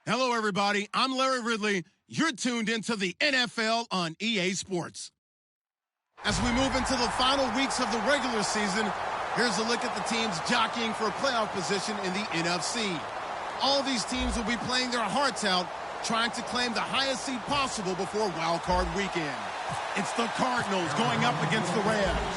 Hello, everybody. I'm Larry Ridley. You're tuned into the NFL on EA Sports. As we move into the final weeks of the regular season, here's a look at the teams jockeying for playoff position in the NFC. All these teams will be playing their hearts out, trying to claim the highest seed possible before Wild Card Weekend. It's the Cardinals going up against the Rams.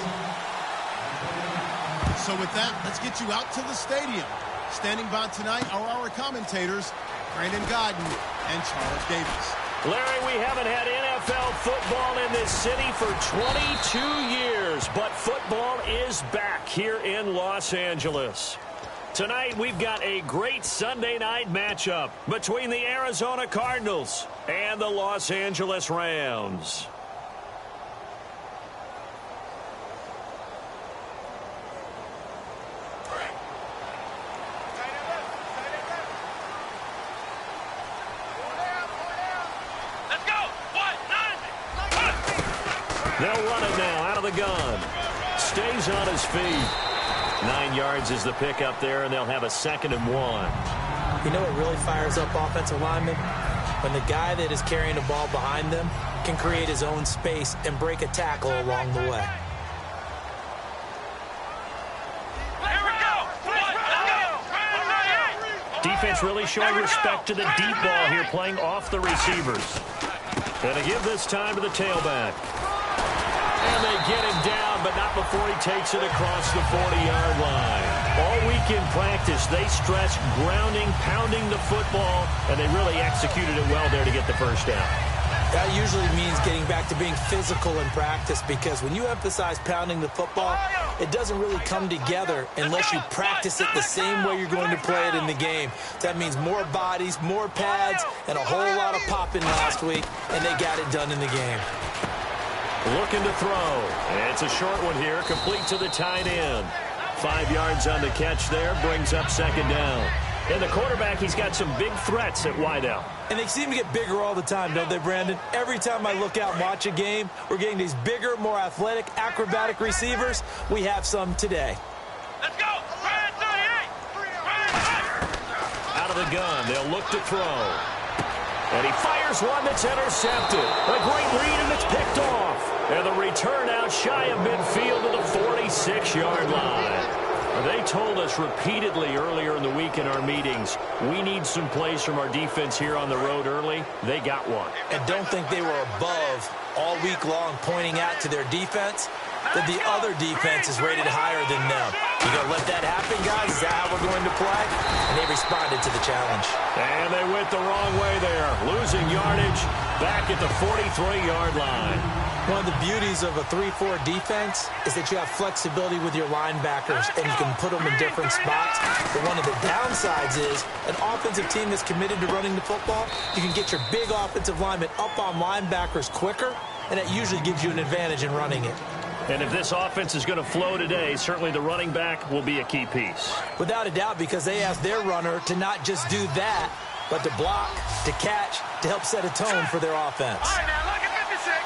So with that, let's get you out to the stadium. Standing by tonight are our commentators, Brandon Godden and Charles Davis. Larry, we haven't had NFL football in this city for 22 years, but football is back here in Los Angeles. Tonight, we've got a great Sunday night matchup between the Arizona Cardinals and the Los Angeles Rams. They'll run it now out of the gun. Stays on his feet. 9 yards is the pickup there, and they'll have a 2nd and 1. You know what really fires up offensive linemen? When the guy that is carrying the ball behind them can create his own space and break a tackle along the way. Defense really showing respect to the deep ball here, playing off the receivers. Going to give this time to the tailback. And they get him down, but not before he takes it across the 40-yard line. All week in practice, they stress grounding, pounding the football, and they really executed it well there to get the first down. That usually means getting back to being physical in practice, because when you emphasize pounding the football, it doesn't really come together unless you practice it the same way you're going to play it in the game. That means more bodies, more pads, and a whole lot of popping last week, and they got it done in the game. Looking to throw. It's a short one here, complete to the tight end. 5 yards on the catch there, brings up 2nd down. And the quarterback, he's got some big threats at wideout. And they seem to get bigger all the time, don't they, Brandon? Every time I look out and watch a game, we're getting these bigger, more athletic, acrobatic receivers. We have some today. Let's go! Out of the gun, they'll look to throw. And he fires one that's intercepted. A great read, and it's picked off. And the return out shy of midfield to the 46-yard line. They told us repeatedly earlier in the week in our meetings, we need some plays from our defense here on the road early. They got one. And don't think they were above all week long pointing out to their defense that the other defense is rated higher than them. You going to let that happen, guys? Is that how we're going to play? And they responded to the challenge. And they went the wrong way there. Losing yardage back at the 43-yard line. One of the beauties of a 3-4 defense is that you have flexibility with your linebackers, and you can put them in different spots. But one of the downsides is an offensive team that's committed to running the football, you can get your big offensive linemen up on linebackers quicker, and that usually gives you an advantage in running it. And if this offense is going to flow today, certainly the running back will be a key piece. Without a doubt, because they ask their runner to not just do that, but to block, to catch, to help set a tone for their offense. All right, now, look at 56.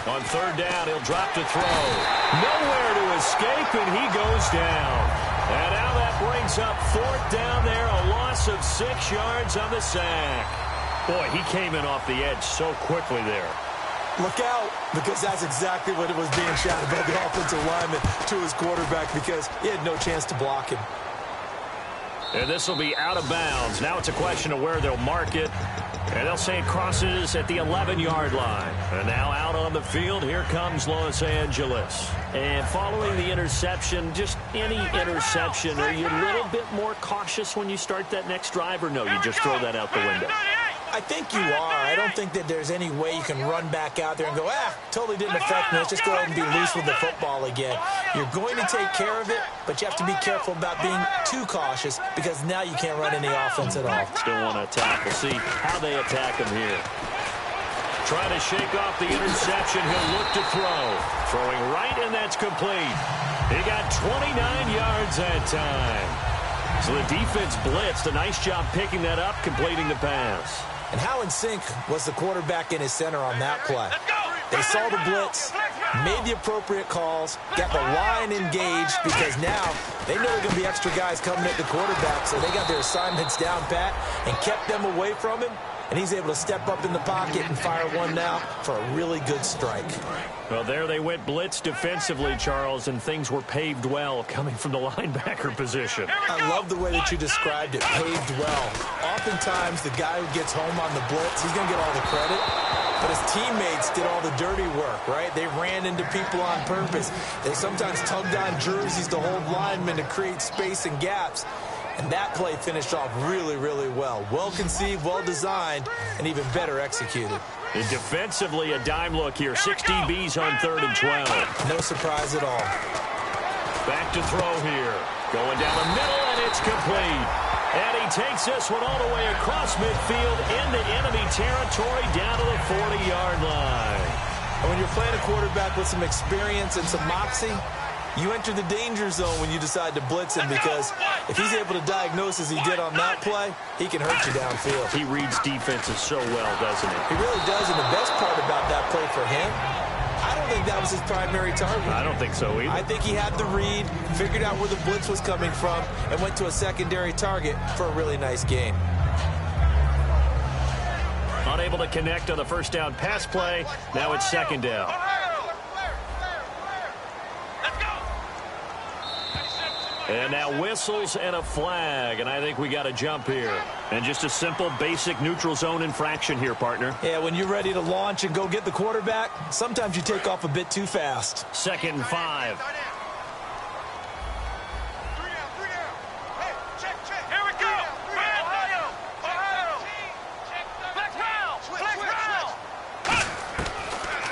On 3rd down, he'll drop to throw. Nowhere to escape, and he goes down. And now that brings up 4th down there, a loss of 6 yards on the sack. Boy, he came in off the edge so quickly there. Look out, because that's exactly what it was being shouted by the offensive lineman to his quarterback, because he had no chance to block him. And this will be out of bounds. Now it's a question of where they'll mark it. And they'll say it crosses at the 11-yard line. And now out on the field, here comes Los Angeles. And following the interception, just any interception, are you a little bit more cautious when you start that next drive, or no, you just throw that out the window? I think you are. I don't think that there's any way you can run back out there and go, totally didn't affect me. Let's just go ahead and be loose with the football again. You're going to take care of it, but you have to be careful about being too cautious, because now you can't run any offense at all. Still want to attack. We'll see how they attack him here. Trying to shake off the interception. He'll look to throw. Throwing right, and that's complete. He got 29 yards that time. So the defense blitzed. A nice job picking that up, completing the pass. And how in sync was the quarterback and his center on that play? They saw the blitz. made the appropriate calls, got the line engaged, because now they know there are going to be extra guys coming at the quarterback, so they got their assignments down pat and kept them away from him, and he's able to step up in the pocket and fire one now for a really good strike. Well, there they went blitz defensively, Charles, and things were paved well coming from the linebacker position. I love the way that you described it, paved well. Oftentimes, the guy who gets home on the blitz, he's going to get all the credit, but his teammates did all the dirty work, right? They ran into people on purpose. They sometimes tugged on jerseys to hold linemen to create space and gaps. And that play finished off really, really well. Well conceived, well designed, and even better executed. And defensively, a dime look here. 6 DBs on 3rd and 12. No surprise at all. Back to throw here. Going down the middle, and it's complete. And he takes this one all the way across midfield into enemy territory down to the 40-yard line. And when you're playing a quarterback with some experience and some moxie, you enter the danger zone when you decide to blitz him, because if he's able to diagnose as he did on that play, he can hurt you downfield. He reads defenses so well, doesn't he? He really does, and the best part about that play for him, I don't think that was his primary target. I don't think so either. I think he had the read, figured out where the blitz was coming from, and went to a secondary target for a really nice game. Unable to connect on the first down pass play. Now it's 2nd down. And now whistles and a flag, and I think we got a jump here. And just a simple, basic neutral zone infraction here, partner. Yeah, when you're ready to launch and go get the quarterback, sometimes you take off a bit too fast. 2nd and 5. Here we go.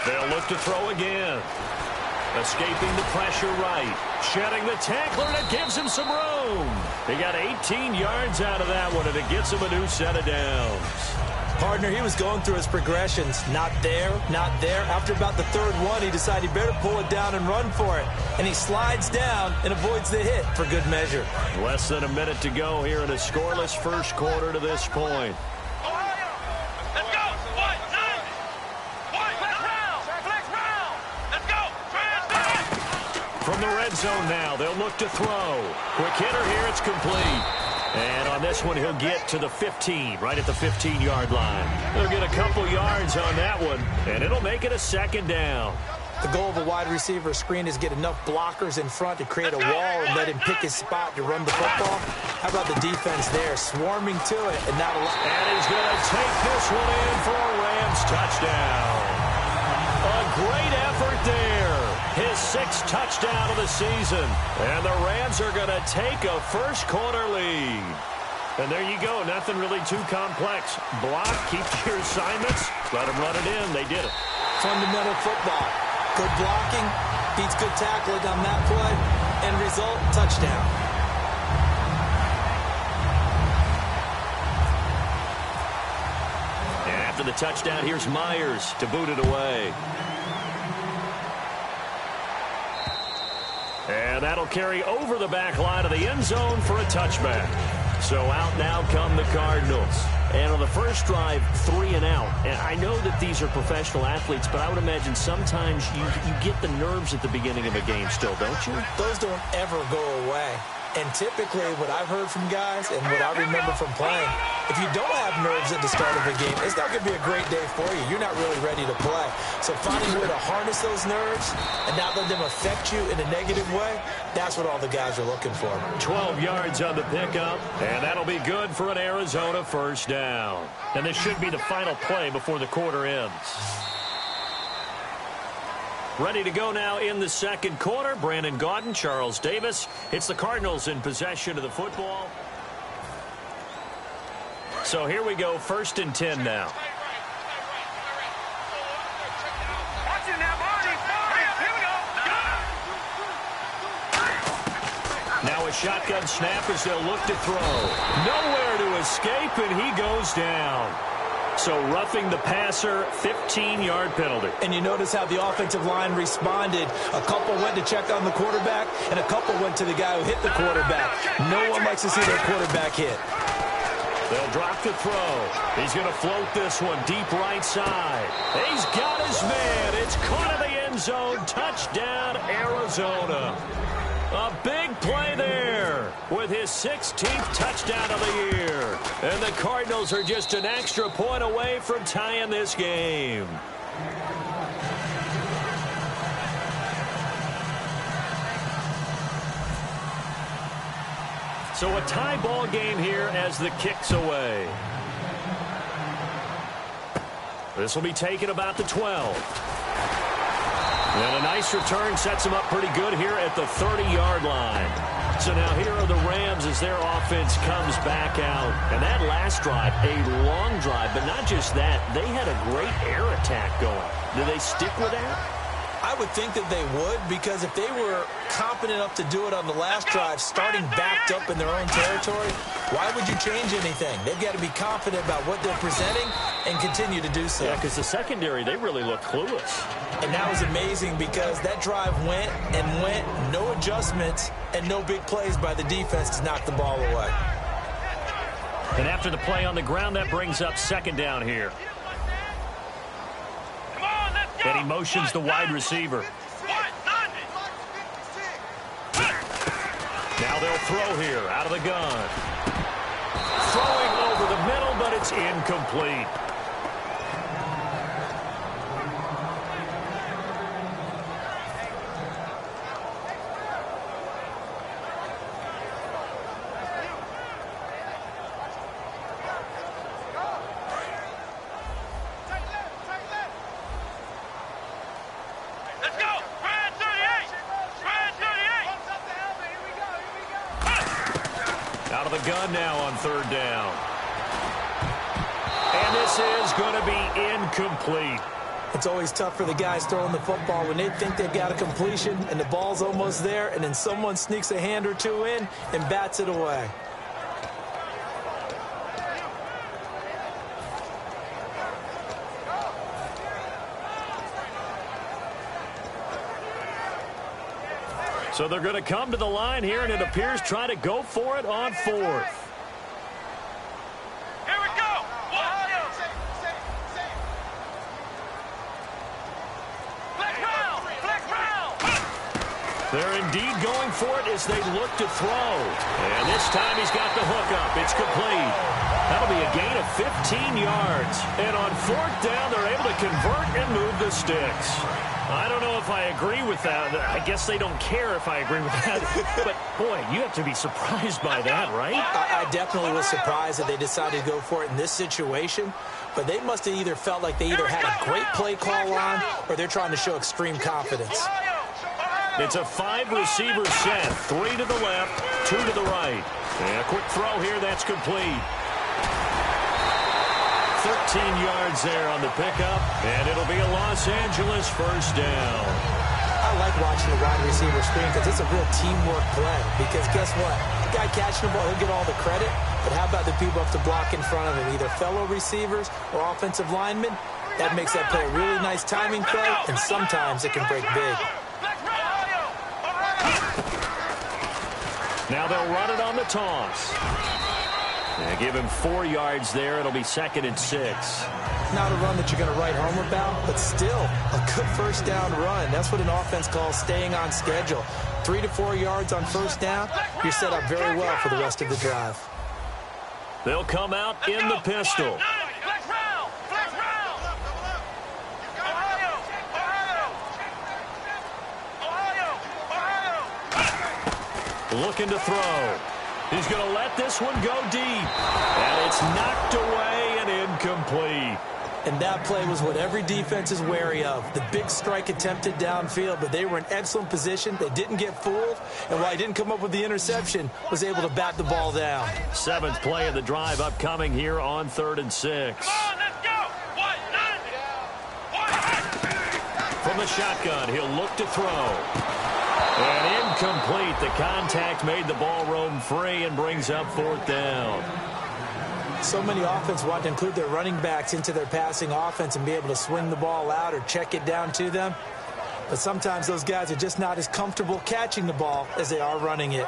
They'll look to throw again. Escaping the pressure right. Shedding the tackler, and it gives him some room. He got 18 yards out of that one, and it gets him a new set of downs. Partner, he was going through his progressions. Not there, not there. After about the 3rd one, he decided he better pull it down and run for it. And he slides down and avoids the hit for good measure. Less than a minute to go here in a scoreless first quarter to this point. From the red zone now, they'll look to throw. Quick hitter here, it's complete. And on this one, he'll get to the 15, right at the 15-yard line. He'll get a couple yards on that one, and it'll make it a 2nd down. The goal of a wide receiver screen is get enough blockers in front to create a wall and let him pick his spot to run the football. How about the defense there, swarming to it and not allow... And he's going to take this one in for a Rams touchdown. A great effort there. His 6th touchdown of the season. And the Rams are going to take a first quarter lead. And there you go. Nothing really too complex. Block, keep your assignments, let them run it in. They did it. Fundamental football. Good blocking, beats good tackling on that play. End result, touchdown. And after the touchdown, here's Myers to boot it away. And that'll carry over the back line of the end zone for a touchback. So out now come the Cardinals. And on the first drive, 3 and out. And I know that these are professional athletes, but I would imagine sometimes you get the nerves at the beginning of a game still, don't you? Those don't ever go away. And typically what I've heard from guys and what I remember from playing, if you don't have nerves at the start of a game, it's not going to be a great day for you. You're not really ready to play. So finding a way to harness those nerves and not let them affect you in a negative way, that's what all the guys are looking for. 12 yards on the pickup, and that'll be good for an Arizona first down. And this should be the final play before the quarter ends. Ready to go now in the second quarter. Brandon Gaudin, Charles Davis. It's the Cardinals in possession of the football. So here we go, 1st and 10 now. Now a shotgun snap as they'll look to throw. Nowhere to escape, and he goes down. So roughing the passer, 15-yard penalty. And you notice how the offensive line responded. A couple went to check on the quarterback, and a couple went to the guy who hit the quarterback. No one likes to see their quarterback hit. They'll drop the throw. He's going to float this one deep right side. He's got his man. It's caught in the end end zone. Touchdown, Arizona. A big play there with his 16th touchdown of the year. And the Cardinals are just an extra point away from tying this game. So a tie ball game here as the kick's away. This will be taken about the 12. And a nice return sets them up pretty good here at the 30-yard line. So now here are the Rams as their offense comes back out. And that last drive, a long drive, but not just that. They had a great air attack going. Do they stick with that? I would think that they would, because if they were competent enough to do it on the last drive, starting backed up in their own territory, why would you change anything? They've got to be confident about what they're presenting and continue to do so. Yeah, because the secondary, they really look clueless. And that was amazing because that drive went and went, no adjustments and no big plays by the defense to knock the ball away. And after the play on the ground, that brings up second down here. And he motions the wide receiver. Now they'll throw here out of the gun. Throwing over the middle, but it's incomplete. Gun now on third down. And this is going to be incomplete. It's always tough for the guys throwing the football when they think they've got a completion and the ball's almost there, and then someone sneaks a hand or two in and bats it away. So they're going to come to the line here, and it appears try to go for it on fourth. Here we go. Flex round. They're indeed going for it as they look to throw. And this time he's got the hook up. It's complete. That'll be a gain of 15 yards. And on fourth down, they're able to convert and move the sticks. I don't know if I agree with that. I guess they don't care if I agree with that. But, boy, you have to be surprised by that, right? I definitely was surprised that they decided to go for it in this situation. But they must have either felt like they either had a great play call on or they're trying to show extreme confidence. It's a 5-receiver set. 3 to the left, 2 to the right. And a quick throw here. That's complete. 13 yards there on the pickup, and it'll be a Los Angeles first down. I like watching the wide receiver screen because it's a real teamwork play. Because guess what? The guy catching the ball, he'll get all the credit. But how about the people up to block in front of him, either fellow receivers or offensive linemen? That makes that play a really nice timing play, and sometimes it can break big. Now they'll run it on the toss. And give him 4 yards there. It'll be 2nd and 6. Not a run that you're going to write home about, but still a good first down run. That's what an offense calls staying on schedule. 3 to 4 yards on first down, you're set up very well for the rest of the drive. They'll come out in the pistol. Looking to throw. He's going to let this one go deep. And it's knocked away and incomplete. And that play was what every defense is wary of. The big strike attempted downfield, but they were in excellent position. They didn't get fooled. And while he didn't come up with the interception, was able to bat the ball down. 7th play of the drive upcoming here on 3rd and 6. Come on, let's go. From the shotgun, he'll look to throw. And incomplete. The contact made the ball roam free and brings up 4th down. So many offenses want to include their running backs into their passing offense and be able to swing the ball out or check it down to them. But sometimes those guys are just not as comfortable catching the ball as they are running it.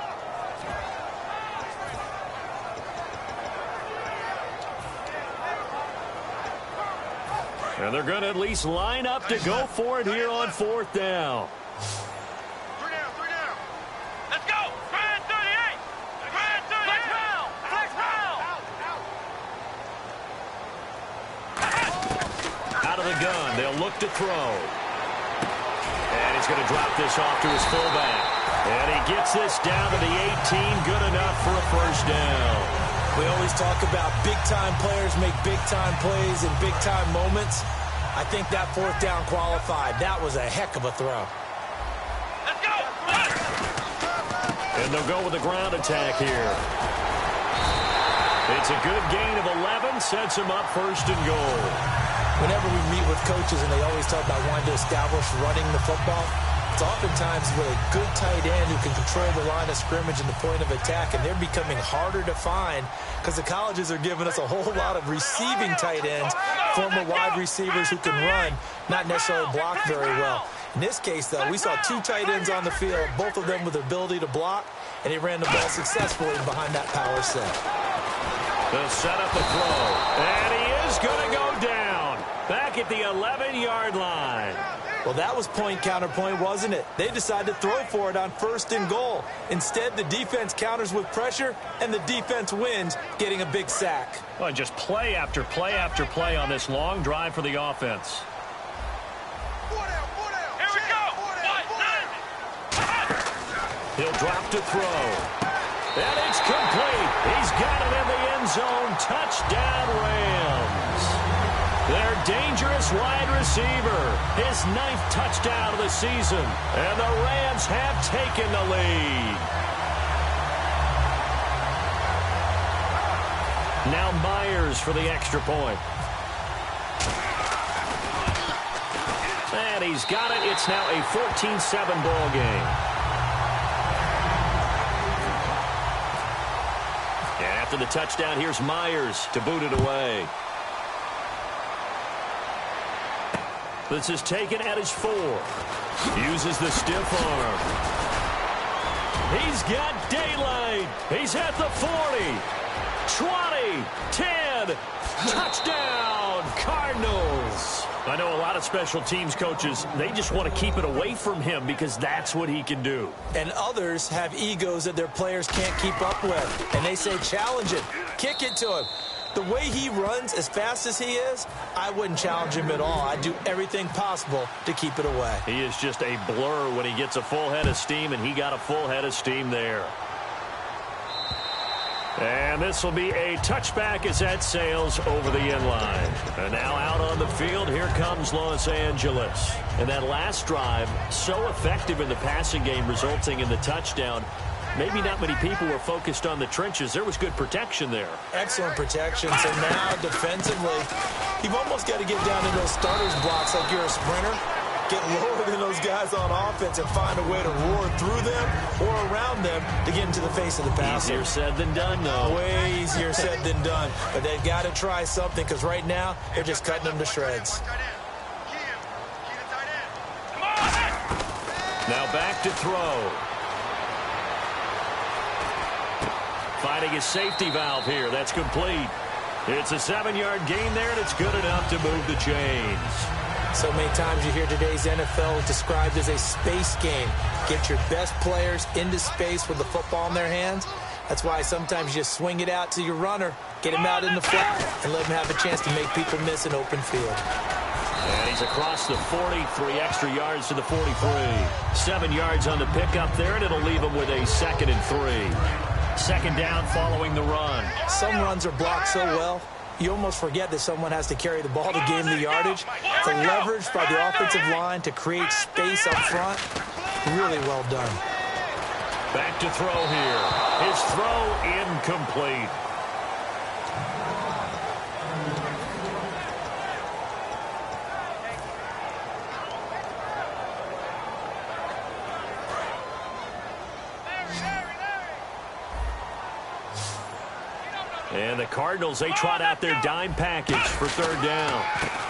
And they're going to at least line up to go for it here on 4th down. 3 down. Let's go. Grand 38. Grand 38. Flex round. Out of the gun. They'll look to throw. And he's going to drop this off to his fullback. And he gets this down to the 18. Good enough for a first down. We always talk about big-time players make big-time plays in big-time moments. I think that 4th down qualified. That was a heck of a throw. Let's go. And they'll go with the ground attack here. It's a good gain of 11. Sets him up 1st and goal. Whenever we meet with coaches and they always talk about wanting to establish running the football, it's oftentimes with a good tight end who can control the line of scrimmage and the point of attack, and they're becoming harder to find because the colleges are giving us a whole lot of receiving tight ends, former wide receivers who can run, not necessarily block very well. In this case, though, we saw 2 tight ends on the field, both of them with the ability to block, and he ran the ball successfully behind that power set. They'll set up the throw, and he is going to go down back at the 11-yard line. Well, that was point counterpoint, wasn't it? They decided to throw for it on 1st and goal. Instead, the defense counters with pressure, and the defense wins, getting a big sack. Well, just play after play after play on this long drive for the offense. Here we go. He'll drop to throw. And it's complete. He's got it in the end zone. Touchdown, Rams. Their dangerous wide receiver. His 9th touchdown of the season. And the Rams have taken the lead. Now Myers for the extra point. And he's got it. It's now a 14-7 ball game. And after the touchdown, here's Myers to boot it away. This is taken at his 4. Uses the stiff arm. He's got daylight. He's at the 40. 20. 10. Touchdown, Cardinals. I know a lot of special teams coaches, they just want to keep it away from him because that's what he can do. And others have egos that their players can't keep up with. And they say, challenge it. Kick it to him. The way he runs as fast as he is, I wouldn't challenge him at all. I'd do everything possible to keep it away. He is just a blur when he gets a full head of steam, and he got a full head of steam there. And this will be a touchback as that sails over the end line. And now out on the field, here comes Los Angeles. And that last drive, so effective in the passing game, resulting in the touchdown. Maybe not many people were focused on the trenches. There was good protection there. Excellent protection. So now defensively, you've almost got to get down in those starters blocks like you're a sprinter. Get lower than those guys on offense and find a way to roar through them or around them to get into the face of the passer. Easier said than done, though. Way easier said than done. But they've got to try something because right now they're just cutting them to shreds. Now back to throw. Finding his safety valve here. That's complete. It's a 7-yard gain there, and it's good enough to move the chains. So many times you hear today's NFL described as a space game. Get your best players into space with the football in their hands. That's why sometimes you just swing it out to your runner, get him out in the flat, and let him have a chance to make people miss an open field. And he's across the 40, 3 extra yards to the 43. 7 yards on the pickup there, and it'll leave him with a 2nd and 3. 2nd down following the run. Some runs are blocked so well, you almost forget that someone has to carry the ball to gain the yardage. The leverage by the offensive line to create space up front, really well done. Back to throw here. His throw incomplete. And the Cardinals, they trot out their dime package for 3rd down.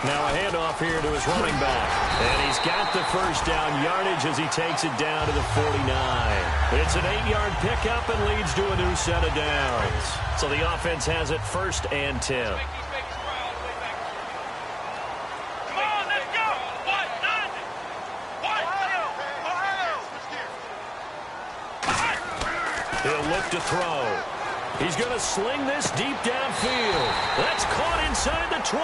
Now a handoff here to his running back. And he's got the first down yardage as he takes it down to the 49. It's an 8-yard pickup and leads to a new set of downs. So the offense has it 1st and 10. He'll look to throw. He's going to sling this deep downfield. That's caught inside the 20.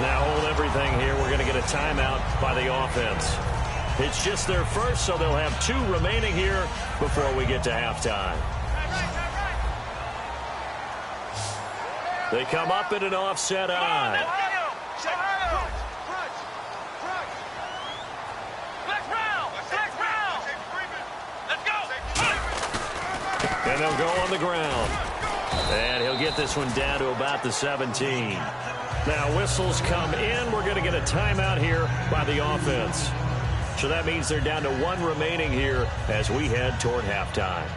Now hold everything here. We're going to get a timeout by the offense. It's just their first, so they'll have 2 remaining here before we get to halftime. They come up in an offset eye. And they'll go on the ground. And he'll get this one down to about the 17. Now whistles come in. We're going to get a timeout here by the offense. So that means they're down to 1 remaining here as we head toward halftime.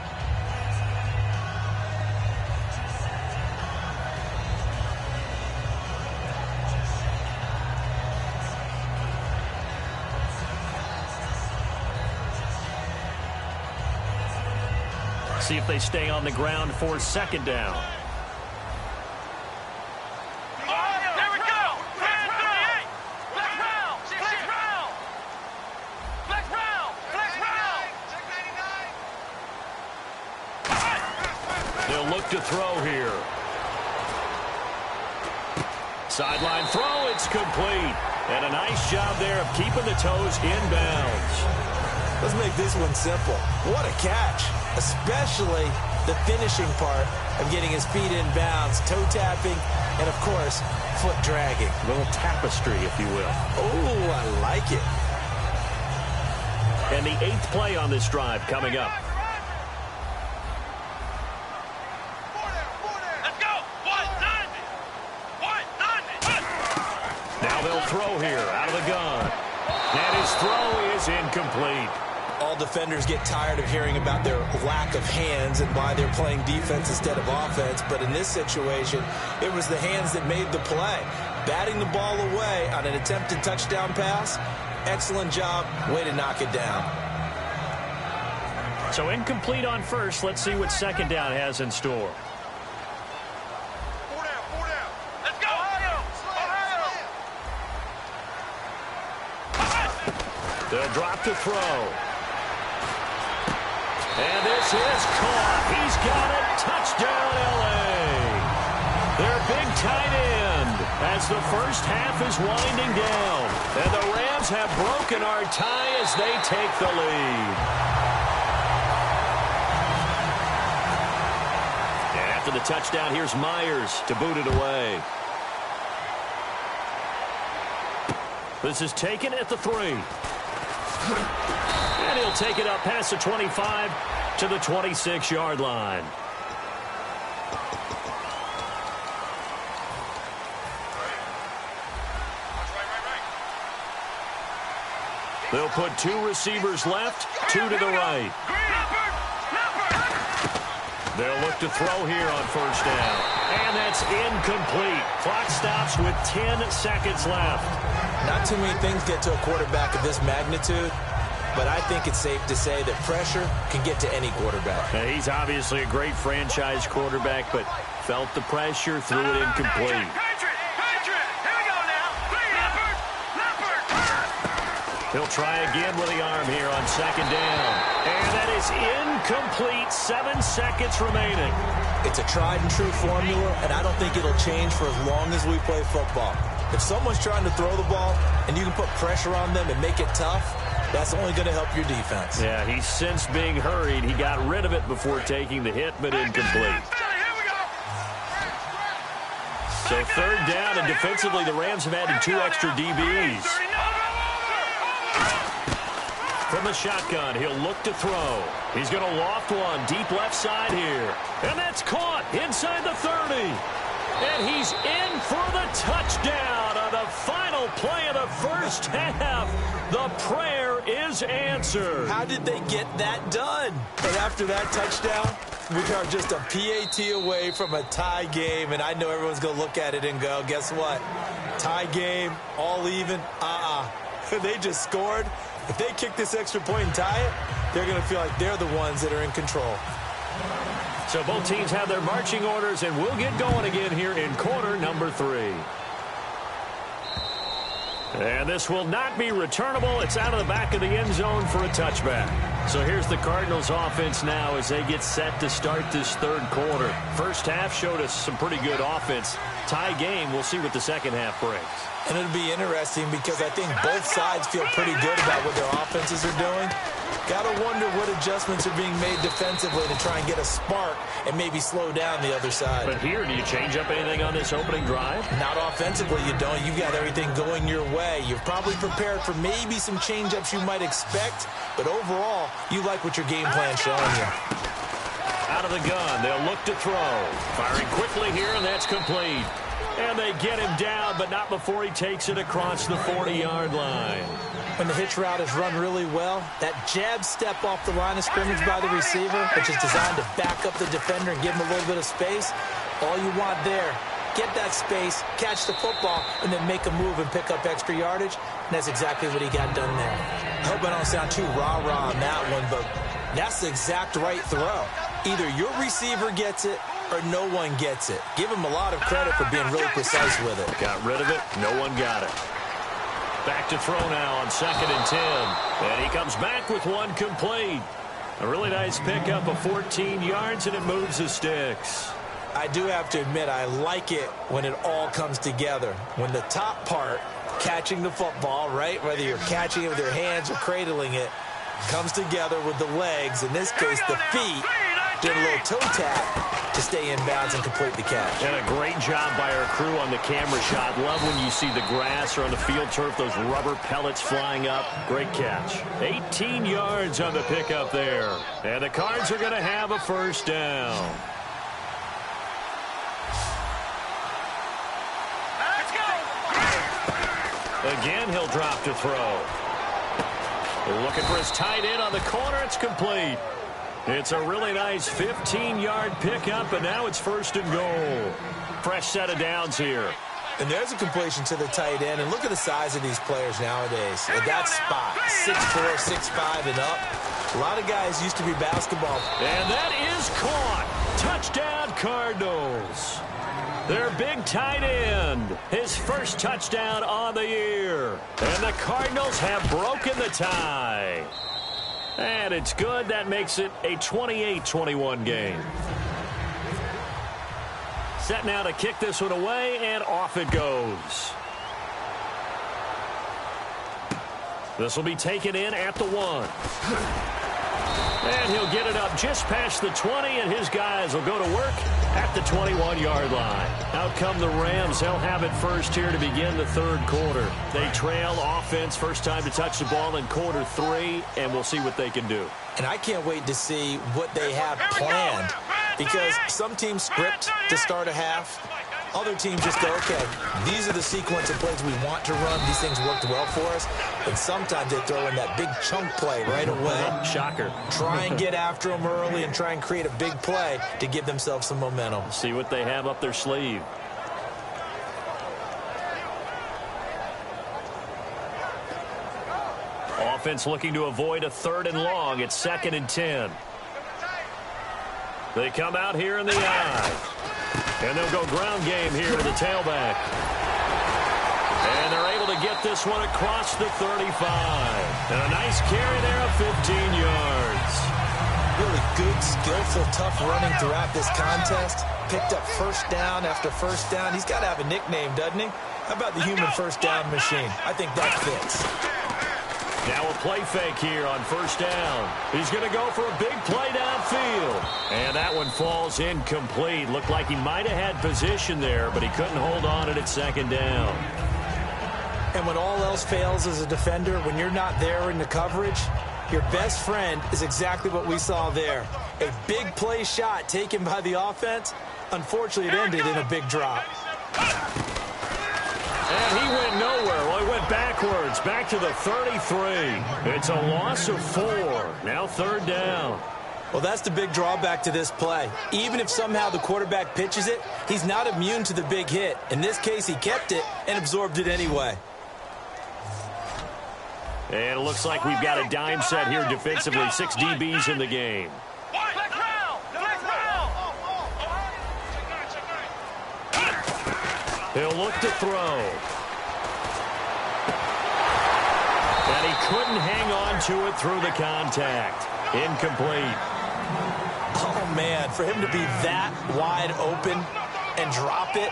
See if they stay on the ground for 2nd down. There we go. Flex 38. Flex round. Flex round. Flex round. Flex round. They'll look to throw here. Sideline throw. It's complete. And a nice job there of keeping the toes in bounds. Let's make this one simple. What a catch, especially the finishing part of getting his feet in bounds, toe tapping, and, of course, foot dragging. A little tapestry, if you will. Oh, I like it. And the 8th play on this drive coming up. Let's go. 190. 190. Now they'll throw here out of the gun. And his throw is incomplete. All defenders get tired of hearing about their lack of hands and why they're playing defense instead of offense. But in this situation, it was the hands that made the play. Batting the ball away on an attempted touchdown pass. Excellent job. Way to knock it down. So incomplete on first. Let's see what 2nd down has in store. 4 down. 4 down. Let's go. Ohio. They'll drop to throw. And this is caught. He's got it. Touchdown, L.A. Their big tight end as the first half is winding down. And the Rams have broken our tie as they take the lead. And after the touchdown, here's Myers to boot it away. This is taken at the 3. And he'll take it up past the 25 to the 26-yard line. They'll put 2 receivers left, 2 to the right. They'll look to throw here on 1st down. And that's incomplete. Clock stops with 10 seconds left. Not too many things get to a quarterback of this magnitude, but I think it's safe to say that pressure can get to any quarterback. Now, he's obviously a great franchise quarterback, but felt the pressure, threw it incomplete. Patriot. Here we go now. Leopard. He'll try again with the arm here on 2nd down. And that is incomplete. 7 seconds remaining. It's a tried and true formula, and I don't think it'll change for as long as we play football. If someone's trying to throw the ball and you can put pressure on them and make it tough, that's only going to help your defense. Yeah, he's since being hurried. He got rid of it before taking the hit, but incomplete. So 3rd down, and defensively, the Rams have added 2 extra DBs. From the shotgun, he'll look to throw. He's going to loft one deep left side here. And that's caught inside the 30. And he's in for the touchdown on the final play of the first half. The prayer is answered. How did they get that done? And after that touchdown, we are just a PAT away from a tie game. And I know everyone's going to look at it and go, guess what? Tie game, all even, They just scored. If they kick this extra point and tie it, they're going to feel like they're the ones that are in control. So both teams have their marching orders, and we'll get going again here in quarter number 3. And this will not be returnable. It's out of the back of the end zone for a touchback. So here's the Cardinals offense now as they get set to start this third quarter. First half showed us some pretty good offense. Tie game, we'll see what the second half brings. And it'll be interesting because I think both sides feel pretty good about what their offenses are doing. Got to wonder what adjustments are being made defensively to try and get a spark and maybe slow down the other side. But here, do you change up anything on this opening drive? Not offensively, you don't. You've got everything going your way. You've probably prepared for maybe some change-ups you might expect, but overall, you like what your game plan's showing you. Out of the gun, they'll look to throw. Firing quickly here, and that's complete. And they get him down, but not before he takes it across the 40-yard line. When the hitch route is run really well, that jab step off the line of scrimmage by the receiver, which is designed to back up the defender and give him a little bit of space, all you want there, get that space, catch the football, and then make a move and pick up extra yardage, and that's exactly what he got done there. I hope I don't sound too rah-rah on that one, but that's the exact right throw. Either your receiver gets it or no one gets it. Give him a lot of credit for being really precise with it. Got rid of it. No one got it. Back to throw now on 2nd and 10. And he comes back with one complete. A really nice pickup of 14 yards, and it moves the sticks. I do have to admit, I like it when it all comes together. When the top part, catching the football, right, whether you're catching it with your hands or cradling it, comes together with the legs, in this case the feet, doing a little toe tap to stay in bounds and complete the catch. And a great job by our crew on the camera shot. Love when you see the grass or on the field turf, those rubber pellets flying up. Great catch. 18 yards on the pickup there. And the Cards are going to have a first down. Let's go. Again, he'll drop to throw. They're looking for his tight end on the corner. It's complete. It's a really nice 15-yard pickup, and now it's 1st and goal. Fresh set of downs here. And there's a completion to the tight end, and look at the size of these players nowadays. At that spot, 6'4", 6'5", and up. A lot of guys used to be basketball. And that is caught. Touchdown, Cardinals. Their big tight end, his first touchdown on the year. And the Cardinals have broken the tie. And it's good. That makes it a 28-21 game. Set now to kick this one away, and off it goes. This will be taken in at the 1. And he'll get it up just past the 20, and his guys will go to work at the 21-yard line. Out come the Rams. They'll have it first here to begin the third quarter. They trail offense, first time to touch the ball in quarter 3, and we'll see what they can do. And I can't wait to see what they have planned, because some teams script to start a half. Other teams just go, okay, these are the sequence of plays we want to run. These things worked well for us. And sometimes they throw in that big chunk play right away. Shocker. Try and get after them early and try and create a big play to give themselves some momentum. See what they have up their sleeve. Offense looking to avoid a 3rd and long. It's 2nd and 10. They come out here in the eye. And they'll go ground game here to the tailback. And they're able to get this one across the 35. And a nice carry there of 15 yards. Really good, skillful, tough running throughout this contest. Picked up first down after first down. He's got to have a nickname, doesn't he? How about the human first down machine? I think that fits. Now a play fake here on first down. He's going to go for a big play downfield. And that one falls incomplete. Looked like he might have had position there, but he couldn't hold on it at 2nd down. And when all else fails as a defender, when you're not there in the coverage, your best friend is exactly what we saw there. A big play shot taken by the offense. Unfortunately, it ended in a big drop. And he went nowhere. Well, he went backwards, back to the 33. It's a loss of 4. Now 3rd down. Well, that's the big drawback to this play. Even if somehow the quarterback pitches it, he's not immune to the big hit. In this case, he kept it and absorbed it anyway. And it looks like we've got a dime set here defensively. 6 DBs in the game. He'll look to throw. And he couldn't hang on to it through the contact. Incomplete. Oh, man, for him to be that wide open and drop it,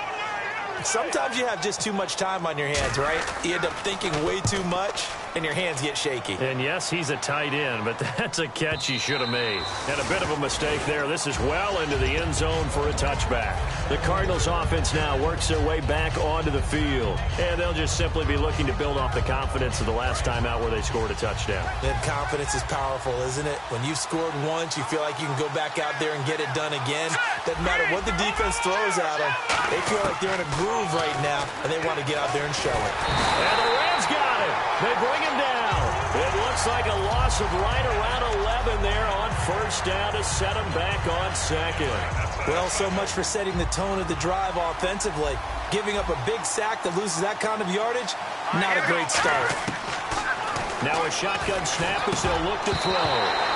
sometimes you have just too much time on your hands, right? You end up thinking way too much, and your hands get shaky. And yes, he's a tight end, but that's a catch he should have made. And a bit of a mistake there. This is well into the end zone for a touchback. The Cardinals offense now works their way back onto the field. And they'll just simply be looking to build off the confidence of the last time out where they scored a touchdown. And confidence is powerful, isn't it? When you've scored once, you feel like you can go back out there and get it done again. Doesn't matter what the defense throws at them. They feel like they're in a groove right now, and they want to get out there and show it. And the Rams got it. They bring him down. It looks like a loss of right around 11 there on first down to set him back on second. Well, so much for setting the tone of the drive offensively. Giving up a big sack that loses that kind of yardage, not a great start. Now a shotgun snap as they'll look to throw.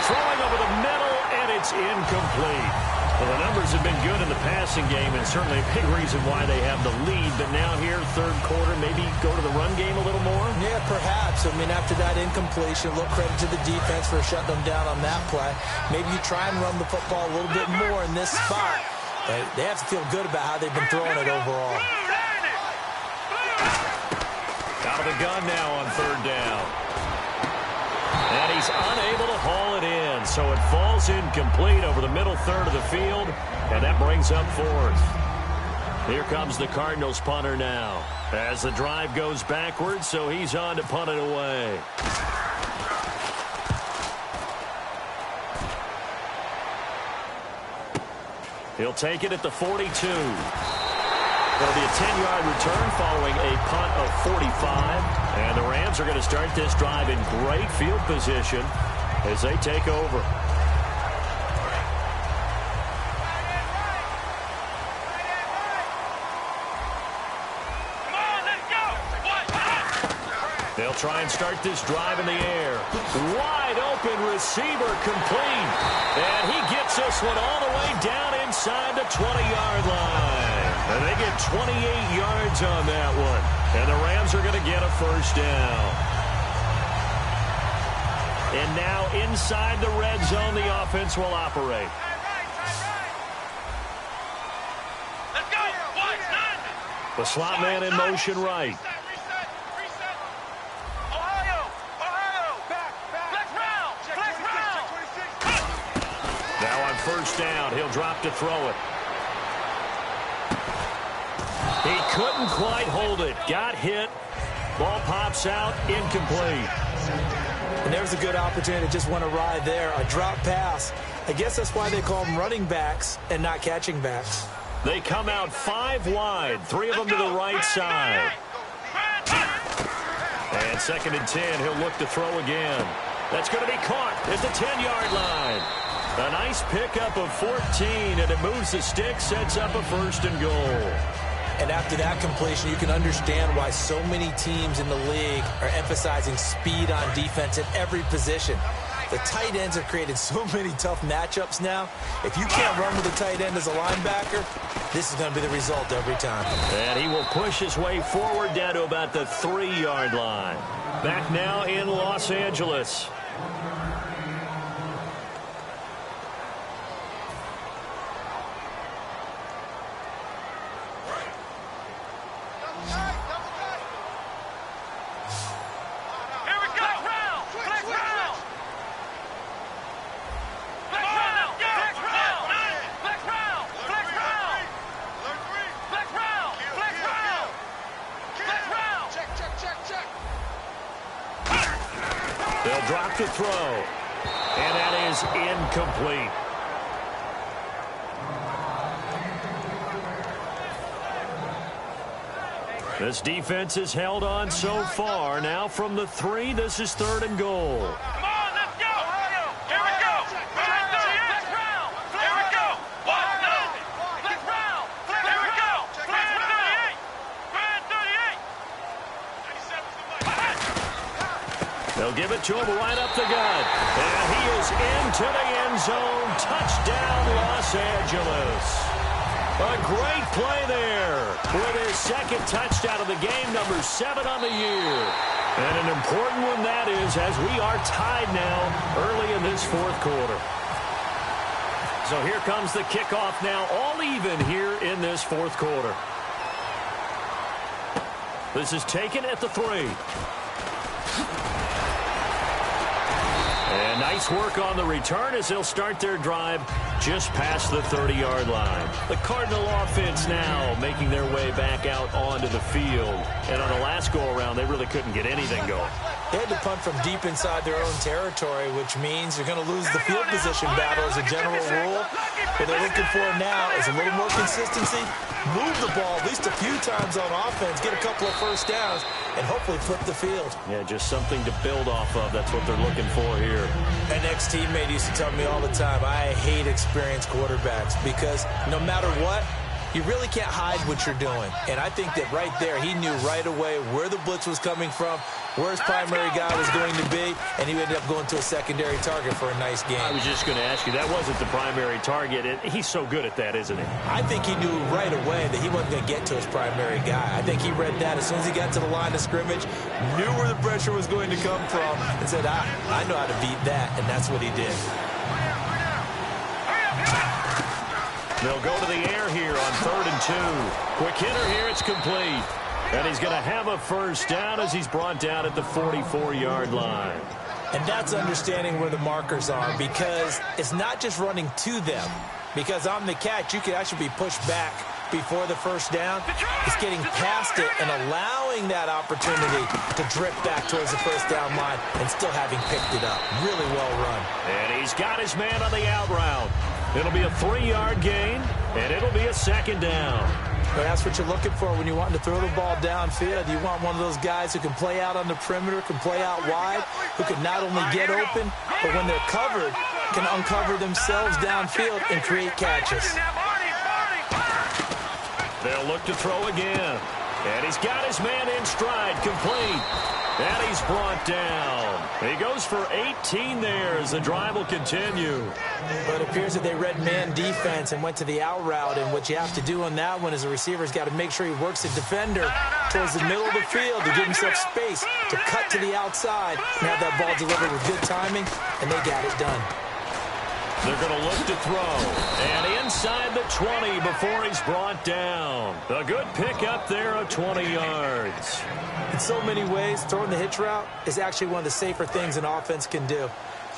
Throwing over the middle, and it's incomplete. Well, the numbers have been good in the passing game, and certainly a big reason why they have the lead. But now here, third quarter, maybe go to the run game a little more? Yeah, perhaps. I mean, after that incompletion, a little credit to the defense for shutting them down on that play. Maybe you try and run the football a little bit more in this spot. But they have to feel good about how they've been throwing it overall. Out of the gun now on third down. And he's unable to haul it in, so it falls incomplete over the middle third of the field, and that brings up fourth. Here comes the Cardinals punter now, as the drive goes backwards, so he's on to punt it away. He'll take it at the 42. It'll be a 10-yard return following a punt of 45. And the Rams are going to start this drive in great field position as they take over. They'll try and start this drive in the air. Wide open receiver complete. And he gets this one all the way down inside the 20-yard line. And they get 28 yards on that one. And the Rams are going to get a first down. And now inside the red zone, the offense will operate. Let's go. The slot man in motion right. Now on first down, he'll drop to throw it. He couldn't quite hold it. Got hit. Ball pops out. Incomplete. And there's a good opportunity to just want to ride there. A drop pass. I guess that's why they call them running backs and not catching backs. They come out 5 wide. 3 of them to the right side. And 2nd and 10. He'll look to throw again. That's going to be caught at the 10-yard line. A nice pickup of 14, and it moves the stick, sets up a 1st and goal. And after that completion, you can understand why so many teams in the league are emphasizing speed on defense at every position. The tight ends have created so many tough matchups now. If you can't run with a tight end as a linebacker, this is going to be the result every time. And he will push his way forward down to about the 3-yard line. Back now in Los Angeles. They'll drop to throw. And that is incomplete. This defense has held on so far. Now from the 3, this is 3rd and goal. Come on, let's go. Here we go. Flex round. Here we go. Flex round. Here we go. Flex 38. Flex 38. They'll give it to him right up the gut. And he is into the end zone. Touchdown, Los Angeles. A great play there with his 2nd touchdown of the game, number 7 on the year. And an important one that is, as we are tied now early in this fourth quarter. So here comes the kickoff now, all even here in this fourth quarter. This is taken at the 3. And nice work on the return as they'll start their drive just past the 30-yard line. The Cardinal offense now making their way back out onto the field. And on the last go-around, they really couldn't get anything going. They had to punt from deep inside their own territory, which means you're going to lose the field position battle as a general rule. What they're looking for now is a little more consistency, move the ball at least a few times on offense, get a couple of first downs, and hopefully flip the field. Yeah, just something to build off of. That's what they're looking for here. An ex-teammate used to tell me all the time, I hate experienced quarterbacks because no matter what, you really can't hide what you're doing. And I think that right there, he knew right away where the blitz was coming from, where his primary guy was going to be, and he ended up going to a secondary target for a nice game. I was just going to ask you, that wasn't the primary target. He's so good at that, isn't he? I think he knew right away that he wasn't going to get to his primary guy. I think he read that as soon as he got to the line of scrimmage, knew where the pressure was going to come from, and said, I know how to beat that, and that's what he did. They'll go to the air here on 3rd and 2. Quick hitter here, it's complete. And he's going to have a first down as he's brought down at the 44-yard line. And that's understanding where the markers are, because it's not just running to them. Because on the catch, you could actually be pushed back before the first down. It's getting past it and allowing that opportunity to drip back towards the first down line and still having picked it up. Really well run. And he's got his man on the out route. It'll be a 3-yard gain, and it'll be a second down. But that's what you're looking for when you want to throw the ball downfield. You want one of those guys who can play out on the perimeter, can play out wide, who can not only get open, but when they're covered, can uncover themselves downfield and create catches. They'll look to throw again. And he's got his man in stride, complete. And he's brought down. He goes for 18 there as the drive will continue. But it appears that they read man defense and went to the out route. And what you have to do on that one is the receiver's got to make sure he works the defender towards the middle of the field to give himself space to cut to the outside and have that ball delivered with good timing, and they got it done. They're going to look to throw. And inside the 20 before he's brought down. A good pickup there of 20 yards. In so many ways, throwing the hitch route is actually one of the safer things an offense can do.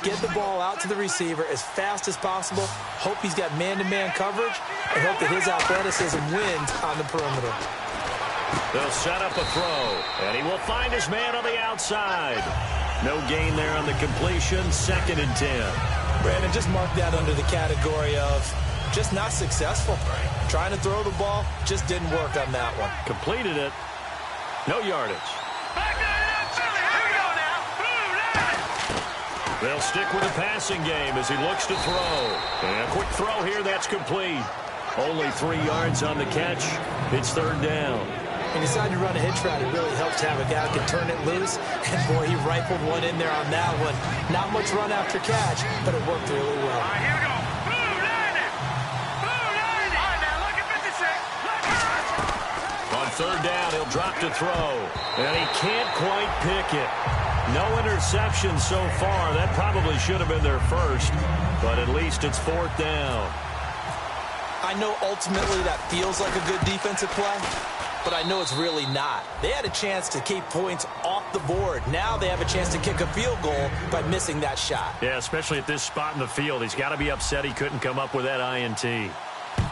Get the ball out to the receiver as fast as possible, hope he's got man-to-man coverage, and hope that his athleticism wins on the perimeter. They'll set up a throw, and he will find his man on the outside. No gain there on the completion, 2nd and 10. Brandon, just mark that under the category of just not successful. Trying to throw the ball, just didn't work on that one. Completed it. No yardage. They'll stick with the passing game as he looks to throw. And a quick throw here, that's complete. Only 3 yards on the catch. It's 3rd down. When you decide to run a hitch route, it really helps to have a guy who can turn it loose. And, boy, he rifled one in there on that one. Not much run after catch, but it worked really well. All right, here we go. Blue 90. Blue 90. All right, now look at 56. On 3rd down, he'll drop to throw. And he can't quite pick it. No interception so far. That probably should have been their first. But at least it's 4th down. I know ultimately that feels like a good defensive play, but I know it's really not. They had a chance to keep points off the board. Now they have a chance to kick a field goal by missing that shot. Yeah, especially at this spot in the field. He's got to be upset he couldn't come up with that INT.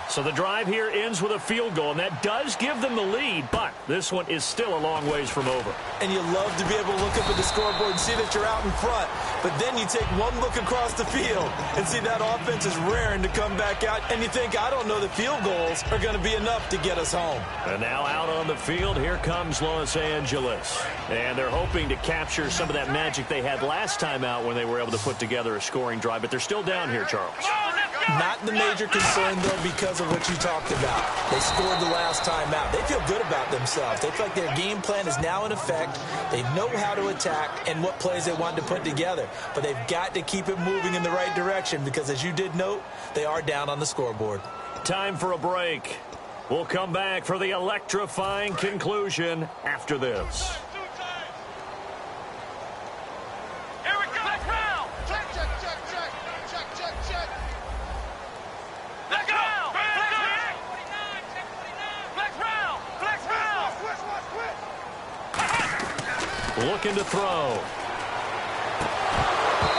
So the drive here ends with a field goal, and that does give them the lead, but this one is still a long ways from over. And you love to be able to look up at the scoreboard and see that you're out in front, but then you take one look across the field and see that offense is raring to come back out, and you think, I don't know that field goals are going to be enough to get us home. And now out on the field, here comes Los Angeles. And they're hoping to capture some of that magic they had last time out when they were able to put together a scoring drive, but they're still down here, Charles. Not the major concern, though, because of what you talked about. They scored the last time out. They feel good about themselves. They feel like their game plan is now in effect. They know how to attack and what plays they want to put together. But they've got to keep it moving in the right direction because, as you did note, they are down on the scoreboard. Time for a break. We'll come back for the electrifying conclusion after this. looking to throw.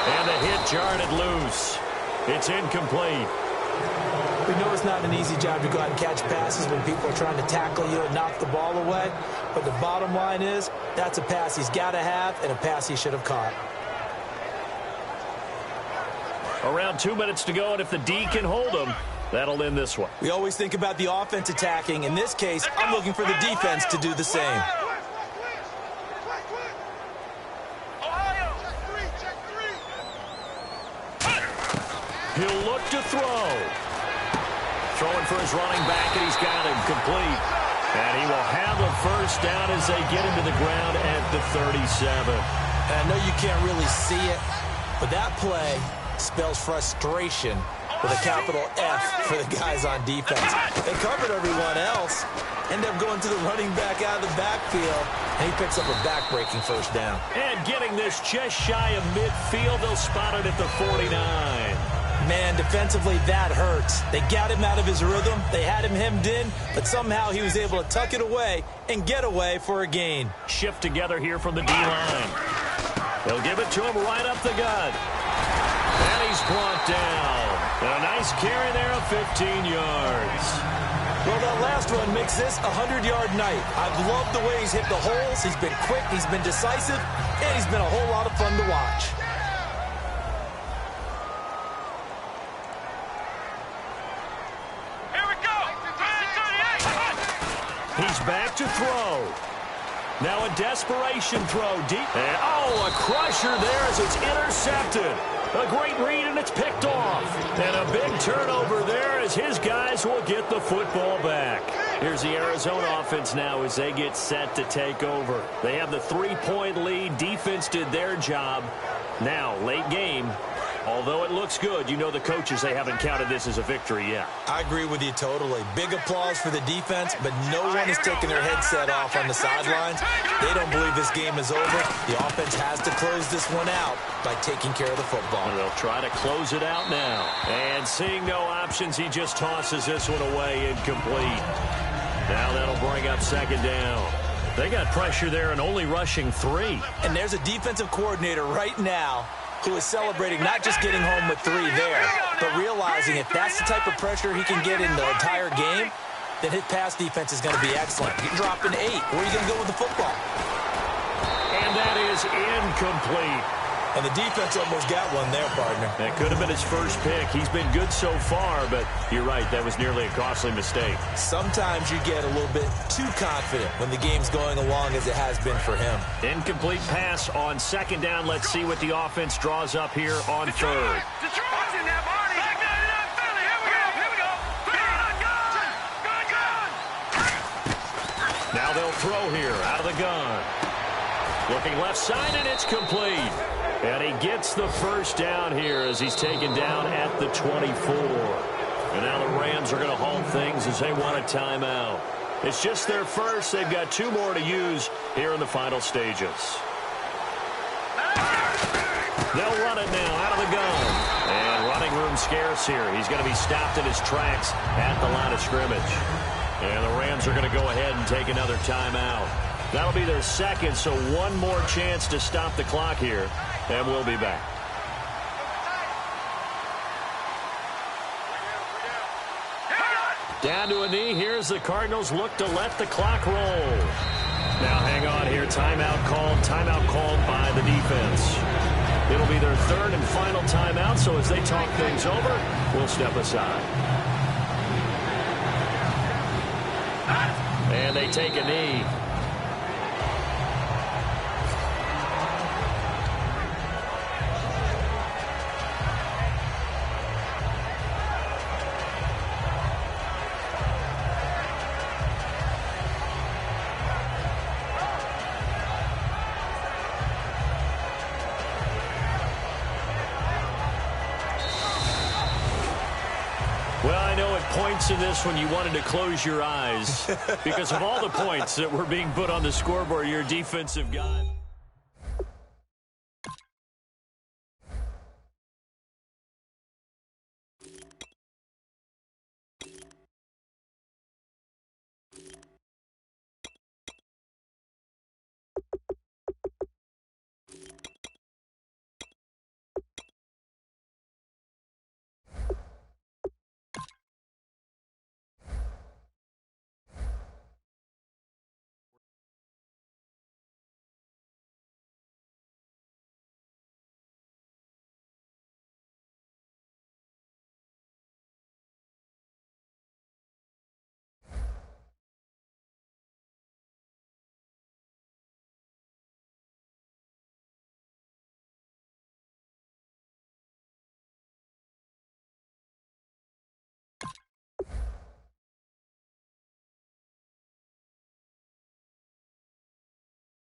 And the hit jarred it loose. It's incomplete. We know it's not an easy job to go out and catch passes when people are trying to tackle you and knock the ball away. But the bottom line is, that's a pass he's got to have and a pass he should have caught. Around 2 minutes to go, and if the D can hold him, that'll end this one. We always think about the offense attacking. In this case, I'm looking for the defense to do the same. He'll look to throw. Throwing for his running back, and he's got him complete. And he will have a first down as they get him to the ground at the 37. And I know you can't really see it, but that play spells frustration with a capital F for the guys on defense. They covered everyone else, end up going to the running back out of the backfield, and he picks up a back-breaking first down. And getting this just shy of midfield, they'll spot it at the 49. Man, defensively, that hurts. They got him out of his rhythm. They had him hemmed in, but somehow he was able to tuck it away and get away for a gain. Shift together here from the D-line. They'll give it to him right up the gut. And he's brought down. And a nice carry there of 15 yards. Well, that last run makes this a 100-yard night. I've loved the way he's hit the holes. He's been quick, he's been decisive, and he's been a whole lot of fun to watch. He's back to throw. Now a desperation throw deep. And, a crusher there as it's intercepted. A great read, and it's picked off. And a big turnover there as his guys will get the football back. Here's the Arizona offense now as they get set to take over. They have the 3-point lead. Defense did their job. Now, late game. Although it looks good, you know the coaches, they haven't counted this as a victory yet. I agree with you totally. Big applause for the defense, but no one is taking their headset off on the sidelines. They don't believe this game is over. The offense has to close this one out by taking care of the football. And they'll try to close it out now. And seeing no options, he just tosses this one away incomplete. Now that'll bring up second down. They got pressure there and only rushing 3. And there's a defensive coordinator right now who is celebrating not just getting home with 3 there, but realizing if that's the type of pressure he can get in the entire game, then his pass defense is going to be excellent. You're dropping 8. Where are you going to go with the football? And that is incomplete. And the defense almost got one there, partner. That could have been his first pick. He's been good so far, but you're right, that was nearly a costly mistake. Sometimes you get a little bit too confident when the game's going along as it has been for him. Incomplete pass on second down. Let's see what the offense draws up here on third. Now they'll throw here out of the gun. Looking left side, and it's complete. And he gets the first down here as he's taken down at the 24. And now the Rams are going to halt things as they want a timeout. It's just their first. They've got 2 more to use here in the final stages. They'll run it now out of the gun. And running room scarce here. He's going to be stopped in his tracks at the line of scrimmage. And the Rams are going to go ahead and take another timeout. That'll be their second, so one more chance to stop the clock here. And we'll be back. Down to a knee. Here's the Cardinals look to let the clock roll. Now hang on here. Timeout called by the defense. It'll be their third and final timeout, so as they talk things over, we'll step aside. And they take a knee. Well, I know at points in this when you wanted to close your eyes because of all the points that were being put on the scoreboard, your defensive guy.